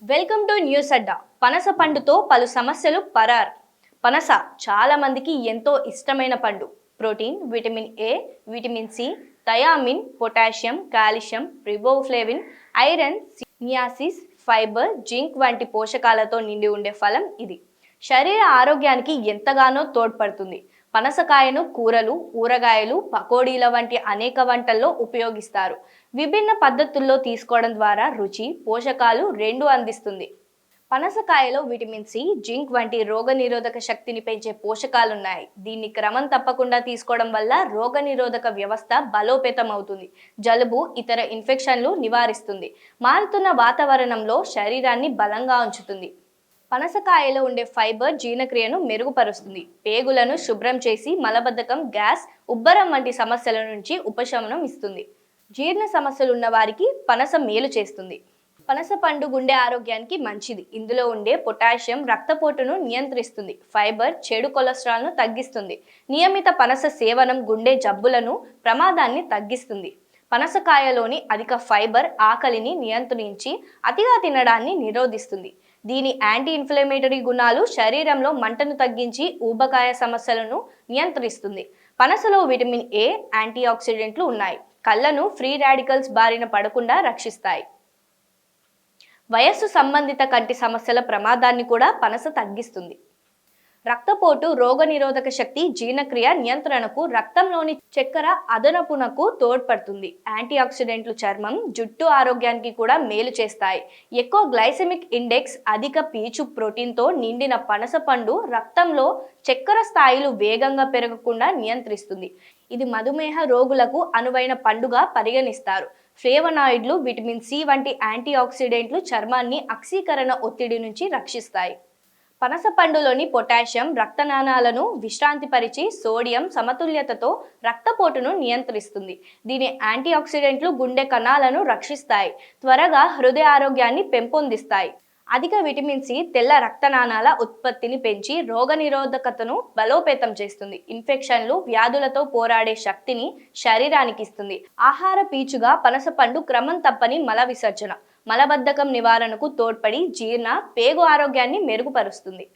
Welcome to news అడ్డా. పనస పండుతో పలు సమస్యలు పరార్. పనస చాలా మందికి ఎంతో ఇష్టమైన పండు. Protein, vitamin A, vitamin C, thiamine, potassium, calcium, riboflavin, iron, niacin, fibre, zinc వంటి పోషకాలతో నిండి ఉండే ఫలం ఇది. శరీర ఆరోగ్యానికి ఎంతగానో తోడ్పడుతుంది. పనసకాయను కూరలు, ఊరగాయలు, పకోడీల వంటి అనేక వంటల్లో ఉపయోగిస్తారు. విభిన్న పద్ధతుల్లో తీసుకోవడం ద్వారా రుచి, పోషకాలు రెండు అందిస్తుంది. పనసకాయలో విటమిన్ సి, జింక్ వంటి రోగనిరోధక శక్తిని పెంచే పోషకాలున్నాయి. దీన్ని క్రమం తప్పకుండా తీసుకోవడం వల్ల రోగనిరోధక వ్యవస్థ బలోపేతం అవుతుంది. జలుబు, ఇతర ఇన్ఫెక్షన్లు నివారిస్తుంది. మారుతున్న వాతావరణంలో శరీరాన్ని బలంగా ఉంచుతుంది. పనసకాయలో ఉండే ఫైబర్ జీర్ణక్రియను మెరుగుపరుస్తుంది. పేగులను శుభ్రం చేసి మలబద్ధకం, గ్యాస్, ఉబ్బరం వంటి సమస్యల నుంచి ఉపశమనం ఇస్తుంది. జీర్ణ సమస్యలు ఉన్న వారికి పనస మేలు చేస్తుంది. పనస పండు గుండె ఆరోగ్యానికి మంచిది. ఇందులో ఉండే పొటాషియం రక్తపోటును నియంత్రిస్తుంది. ఫైబర్ చెడు కొలెస్ట్రాల్ను తగ్గిస్తుంది. నియమిత పనస సేవనం గుండె జబ్బులను ప్రమాదాన్ని తగ్గిస్తుంది. పనసకాయలోని అధిక ఫైబర్ ఆకలిని నియంత్రించి అతిగా తినడాన్ని నిరోధిస్తుంది. దీని యాంటీ ఇన్ఫ్లమేటరీ గుణాలు శరీరంలో మంటను తగ్గించి ఊబకాయ సమస్యలను నియంత్రిస్తుంది. పనసలో విటమిన్ ఏ, యాంటీ ఆక్సిడెంట్లు ఉన్నాయి. కళ్ళను ఫ్రీ రాడికల్స్ బారిన పడకుండా రక్షిస్తాయి. వయస్సు సంబంధిత కంటి సమస్యల ప్రమాదాన్ని కూడా పనస తగ్గిస్తుంది. రక్తపోటు, రోగనిరోధక శక్తి, జీర్ణక్రియ నియంత్రణకు, రక్తంలోని చక్కెర అదనపునకు తోడ్పడుతుంది. యాంటీ ఆక్సిడెంట్లు చర్మం, జుట్టు ఆరోగ్యానికి కూడా మేలు చేస్తాయి. ఎక్కువ గ్లైసెమిక్ ఇండెక్స్, అధిక పీచు ప్రోటీన్తో నిండిన పనస పండు రక్తంలో చక్కెర స్థాయిలు వేగంగా పెరగకుండా నియంత్రిస్తుంది. ఇది మధుమేహ రోగులకు అనువైన పండుగా పరిగణిస్తారు. ఫ్లేవనాయిడ్లు, విటమిన్ సి వంటి యాంటీ ఆక్సిడెంట్లు చర్మాన్ని ఆక్సీకరణ ఒత్తిడి నుంచి రక్షిస్తాయి. పనస పండులోని పొటాషియం రక్తనాళాలను విశ్రాంతిపరిచి సోడియం సమతుల్యతతో రక్తపోటును నియంత్రిస్తుంది. దీని యాంటీ ఆక్సిడెంట్లు గుండె కణాలను రక్షిస్తాయి. త్వరగా హృదయ ఆరోగ్యాన్ని పెంపొందిస్తాయి. అధిక విటమిన్ సి తెల్ల రక్తనాళాల ఉత్పత్తిని పెంచి రోగనిరోధకతను బలోపేతం చేస్తుంది. ఇన్ఫెక్షన్లు, వ్యాధులతో పోరాడే శక్తిని శరీరానికి ఇస్తుంది. ఆహార పీచుగా పనస పండు క్రమం తప్పని మల విసర్జన, మలబద్ధకం నివారణకు తోడ్పడి జీర్ణ, పేగు ఆరోగ్యాన్ని మెరుగుపరుస్తుంది.